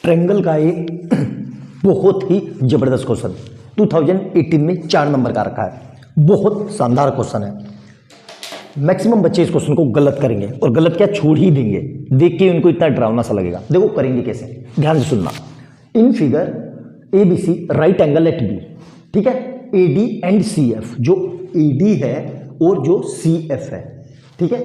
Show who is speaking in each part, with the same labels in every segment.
Speaker 1: Triangle का एक बहुत ही जबरदस्त क्वेश्चन 2018 में 4 नंबर का रखा है। बहुत शानदार क्वेश्चन है। मैक्सिमम बच्चे इस क्वेश्चन को गलत करेंगे और गलत क्या छोड़ ही देंगे। देख के उनको इतना डरावना सा लगेगा। देखो करेंगे कैसे, ध्यान से सुनना। In figure ABC right angle at B, ठीक है, AD एंड CF, जो AD है और जो CF है, ठीक है,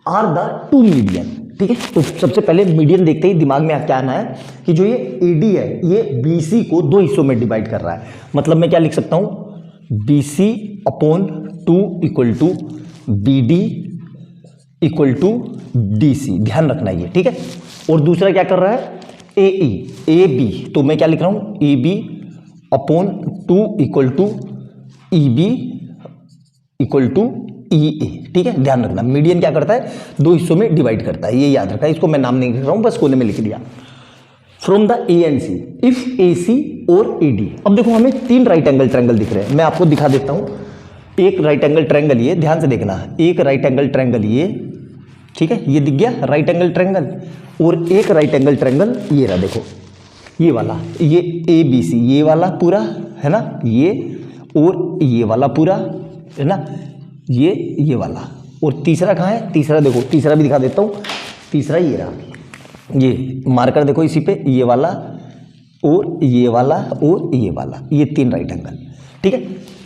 Speaker 1: आर द टू मीडियन, ठीक है। तो सबसे पहले मीडियन देखते ही दिमाग में क्या आना है कि जो ये AD है ये BC को 2 हिस्सों में डिवाइड कर रहा है। मतलब मैं क्या लिख सकता हूं, BC upon 2 equal to BD equal to DC। ध्यान रखना ये, ठीक है। और दूसरा क्या कर रहा है, AE AB, तो मैं क्या लिख रहा हूं, AB upon 2 equal to EB equal to EA, ठीक है। ध्यान रखना मीडियन क्या करता है, 2 हिस्सों में डिवाइड करता है, ये याद रखा है। इसको मैं नाम नहीं लिख रहा हूं, बस कोने में लिख दिया। From the A and C if AC और AD। अब देखो हमें 3 राइट एंगल ट्रायंगल दिख रहे हैं, मैं आपको दिखा देता हूं। एक राइट एंगल ट्रायंगल ये, ध्यान से देखना, एक राइट एंगल ट्रायंगल ये, ठीक है, ये दिख गया राइट एंगल ट्रायंगल। और एक राइट एंगल ट्रायंगल ये रहा, देखो ये वाला, ये ABC, ये वाला पूरा है ना, ये और ये वाला पूरा है ना, ये वाला। और तीसरा कहाँ है, तीसरा देखो, तीसरा भी दिखा देता हूँ। तीसरा ये रहा, ये मार्कर देखो इसी पे, ये वाला और ये वाला और ये वाला, ये 3 राइट एंगल, ठीक है।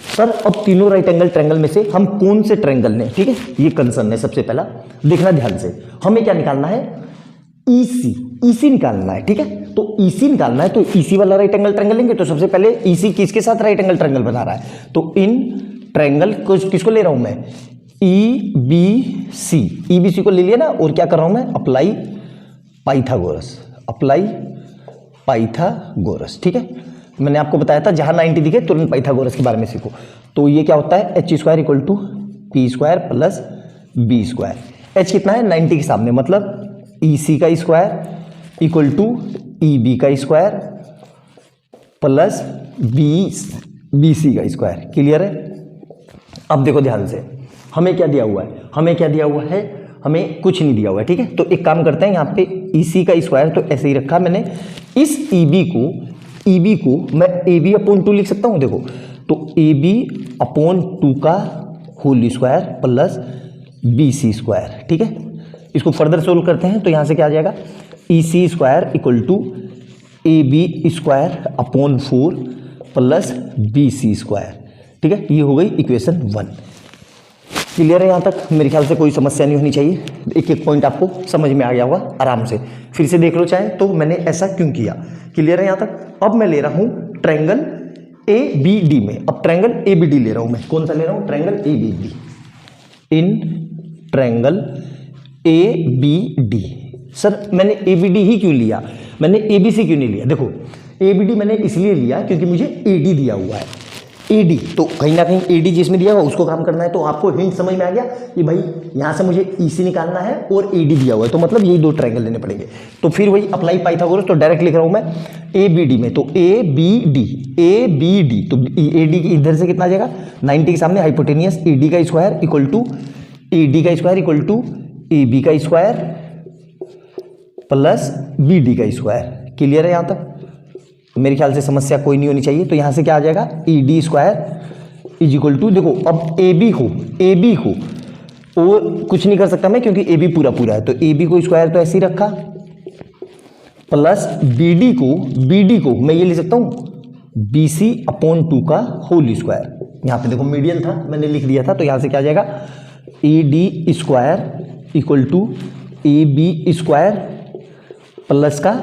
Speaker 1: सर अब तीनों राइट एंगल ट्रायंगल में से हम कौन से ट्रायंगल ने, ठीक है, ये कंसर्न है। सबसे पहला देखना ध्यान से, हमें क्या निकालना है, EC निकालना है, ठीक है। तो EC निकालना है तो EC वाला राइट एंगल ट्रायंगल लेंगे। तो सबसे पहले EC किसके साथ राइट एंगल ट्रायंगल बना रहा है, तो इन ट्रायंगल को किसको ले रहा हूं मैं, EBC को ले लिया ना। और क्या कर रहा हूं मैं, अप्लाई पाइथागोरस, ठीक है। मैंने आपको बताया था जहां 90 दिखे तुरंत पाइथागोरस के बारे में सीखो। तो ये क्या होता है, H² equal to P² plus B²। H कितना है, 90 के सामने, मतलब EC का स्क्वायर इक्वल टू EB का स्क्वायर प्लस BC का स्क्वायर। क्लियर है। अब देखो ध्यान से, हमें क्या दिया हुआ है, हमें हमें कुछ नहीं दिया हुआ है, ठीक है। तो एक काम करते हैं, यहाँ पे EC का स्क्वायर तो ऐसे ही रखा मैंने। इस EB को मैं AB अपॉन 2 लिख सकता हूँ, देखो, तो AB अपॉन 2 का होल स्क्वायर प्लस BC², ठीक है। इसको फर्दर सोल्व करते हैं तो यहाँ से क्या आ जाएगा, EC² equal to AB² upon 4 plus BC², ठीक है। ये हो गई इक्वेशन 1। क्लियर है यहाँ तक, मेरे ख्याल से कोई समस्या नहीं होनी चाहिए। एक एक पॉइंट आपको समझ में आ गया होगा आराम से, फिर से देख लो चाहे तो मैंने ऐसा क्यों किया। क्लियर है यहाँ तक। अब मैं ले रहा हूँ ट्रायंगल ABD में, अब ट्रायंगल ABD ले रहा हूँ मैं। कौन सा ले रहा हूँ, triangle ABD। In triangle ABD, sir मैंने ABD ही क्यों लिया, मैंने ABC क्यों नहीं लिया। देखो ABD मैंने इसलिए लिया क्योंकि मुझे AD दिया हुआ है। AD तो कहीं ना कहीं AD जिसमें दिया हुआ उसको काम करना है। तो आपको हिंट समझ में आ गया कि भाई यहाँ से मुझे EC निकालना है और AD दिया हुआ है, तो मतलब यही 2 ट्रायंगल लेने पड़ेंगे। तो फिर वही अप्लाई पाइथागोरस, तो डायरेक्ट लिख रहा हूँ मैं ABD में, तो ABD तो AD इधर से कितना आ जाएगा, 90 के सामने हाइपोटेनियस, AD का स्क्वायर इक्वल टू AB का स्क्वायर प्लस BD का स्क्वायर। क्लियर है यहाँ तक, मेरे ख्याल से समस्या कोई नहीं होनी चाहिए। तो यहाँ से क्या आ जाएगा, ED² इज इक्वल टू, देखो अब AB को और कुछ नहीं कर सकता मैं क्योंकि AB पूरा है, तो AB को स्क्वायर तो ऐसे ही रखा प्लस BD को मैं ये ले सकता हूँ BC अपॉन 2 का होल स्क्वायर। यहाँ पे देखो मीडियन था मैंने लिख दिया था, तो यहाँ से क्या आ जाएगा, AD² equal to AB² plus का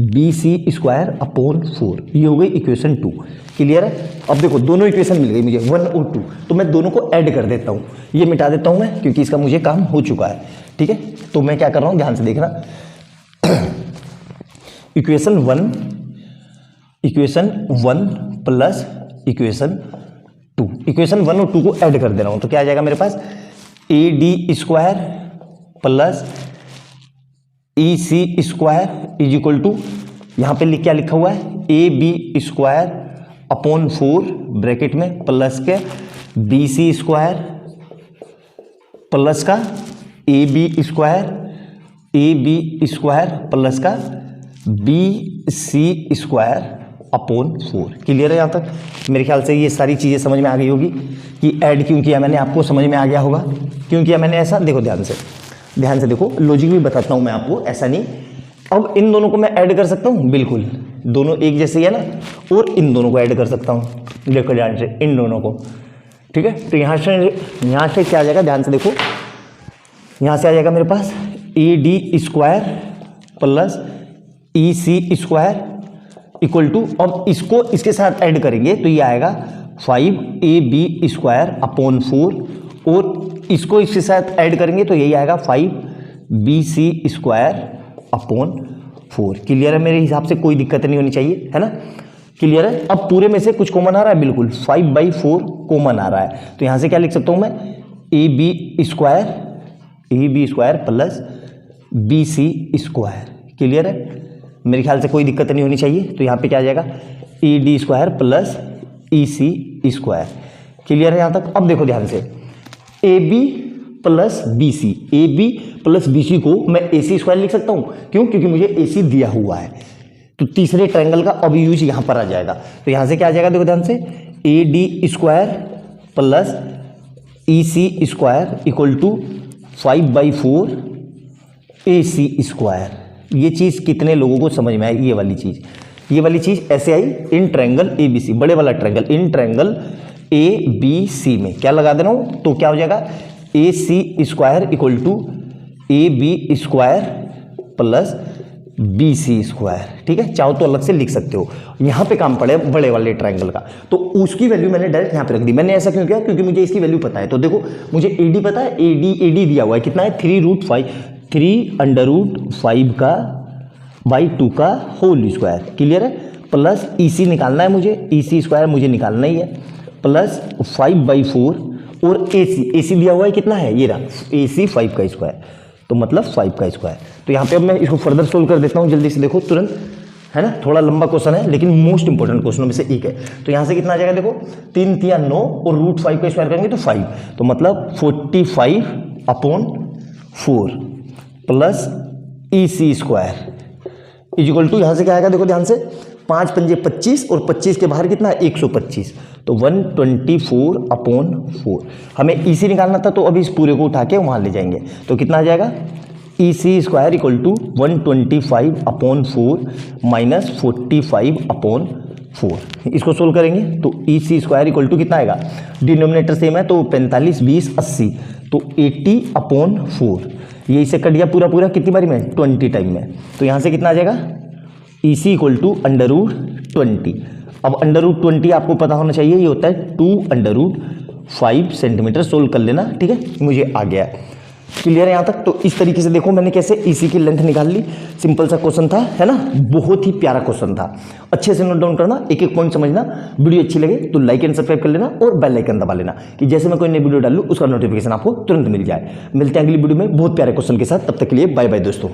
Speaker 1: BC² अपॉन 4। ये हो गई इक्वेशन 2। क्लियर है। अब देखो दोनों इक्वेशन मिल गई मुझे, 1 और 2, तो मैं दोनों को ऐड कर देता हूँ। ये मिटा देता हूँ मैं क्योंकि इसका मुझे काम हो चुका है, ठीक है। तो मैं क्या कर रहा हूँ, ध्यान से देखना। इक्वेशन 1 प्लस इक्वेशन 2, इक्वेशन 1 और 2 को ऐड कर दे रहा हूँ। तो क्या आ जाएगा मेरे पास, AD² plus EC² is equal to, यहाँ पे क्या लिखा हुआ है, AB² अपॉन 4 ब्रैकेट में प्लस के BC² प्लस का AB² प्लस का B C square upon 4। Clear है यहाँ तक? मेरे ख्याल से ये सारी चीज़ें समझ में आ गई होगी कि ऐड क्यों किया मैंने, आपको समझ में आ गया होगा क्यों किया मैंने ऐसा। देखो ध्यान से देखो, लॉजिक भी बताता हूँ मैं आपको, ऐसा नहीं। अब इन दोनों को मैं ऐड कर सकता हूँ, बिल्कुल दोनों एक जैसे ही है ना, और इन दोनों को ऐड कर सकता हूँ। देखो ध्यान से, इन दोनों को, ठीक है। तो यहाँ से क्या आ जाएगा, ध्यान से देखो, यहाँ से आ जाएगा मेरे पास A D square plus E C square equal to, अब इसको इसके साथ ऐड करेंगे तो ये आएगा 5ab स्क्वायर अपॉन 4, और इसको इसके साथ ऐड करेंगे तो यही आएगा 5bc स्क्वायर अपॉन 4। क्लियर है? मेरे हिसाब से कोई दिक्कत नहीं होनी चाहिए, है ना? क्लियर है? अब पूरे में से कुछ कॉमन आ रहा है, बिल्कुल 5/4 कॉमन आ रहा है, तो यहाँ से क्या लिख सकता हूँ मैं, A B square plus B C square. Clear है? मेरे ख्याल से कोई दिक्कत नहीं होनी चाहिए, तो यहाँ पे क्या आ जाएगा, A D square plus E C square. Clear है यहाँ तक? अब देखो ध्यान से, A B plus B C, A B plus B C को मैं ए सी स्क्वायर लिख सकता हूँ, क्यों? क्योंकि मुझे ए सी दिया हुआ है, तो तीसरे ट्रायंगल का अब यूज यहाँ पर आ जाएगा। तो यहाँ से क्या आ जाएगा, देखो ध्यान से, A D square plus E C square equal to 5/4 A C square. ये चीज़ कितने लोगों को समझ में आई? ये वाली चीज़ ऐसे आई, इन ट्रायंगल ए बी सी, बड़े वाला triangle, in triangle A B C में क्या लगा दे रहा हूँ, तो क्या हो जाएगा, A C square equal to A B square plus B C square. ठीक है, चाहो तो अलग से लिख सकते हो, यहाँ पे काम पड़े बड़े वाले ट्रायंगल का, तो उसकी वैल्यू मैंने डायरेक्ट यहाँ पे रख दी। मैंने ऐसा क्यों किया, क्योंकि मुझे इसकी वैल्यू पता है। तो देखो, मुझे ए डी पता है, ए डी दिया हुआ है, कितना है, 3√5 का बाई 2 का होल स्क्वायर। क्लियर है? प्लस ई सी निकालना है मुझे, ई सी स्क्वायर मुझे निकालना ही है, प्लस 5/4 और ए सी दिया हुआ है, कितना है, ये रहा, ए सी 5 का स्क्वायर, तो मतलब 5 का स्क्वायर। तो यहाँ पे अब मैं इसको फर्दर सोल्व कर देता हूँ जल्दी से, देखो तुरंत, है ना, थोड़ा लंबा क्वेश्चन है लेकिन मोस्ट इंपॉर्टेंट क्वेश्चनों में से एक है। तो यहाँ से कितना आ जाएगा, देखो 3 3 9 और √5 का स्क्वायर करेंगे तो 5, तो मतलब 45/4 plus E C square equal to, यहाँ से क्या आएगा, देखो ध्यान से, 5 पंजे 25 और 25 के बाहर कितना है, 125, तो 124/4। हमें ई सी निकालना था, तो अभी इस पूरे को उठा के वहाँ ले जाएंगे, तो कितना आ जाएगा, ई C square equal to 125/4 minus 45/4। इसको सोल्व करेंगे तो ई सी स्क्वायर इक्वल टू कितना आएगा, डिनोमिनेटर सेम है तो 45 20 80, तो 80/4। ये इसे कट गया पूरा कितनी बारी में, 20 टाइम में, तो यहाँ से कितना आ जाएगा, ई सी इक्वल टू √20। अब √20 आपको पता होना चाहिए, ये होता है 2√5 सेंटीमीटर। सोल्व कर लेना, ठीक है, मुझे आ गया। क्लियर है यहाँ तक? तो इस तरीके से देखो मैंने कैसे ईसी की लेंथ निकाल ली। सिंपल सा क्वेश्चन था, है ना, बहुत ही प्यारा क्वेश्चन था। अच्छे से नोट डाउन करना, एक एक पॉइंट समझना। वीडियो अच्छी लगे तो लाइक एंड सब्सक्राइब कर लेना और बेल आइकन दबा लेना कि जैसे मैं कोई नई वीडियो डालूं उसका नोटिफिकेशन आपको तुरंत मिल जाए। मिलते हैं अगली वीडियो में बहुत प्यारे क्वेश्चन के साथ, तब तक के लिए बाय बाय दोस्तों।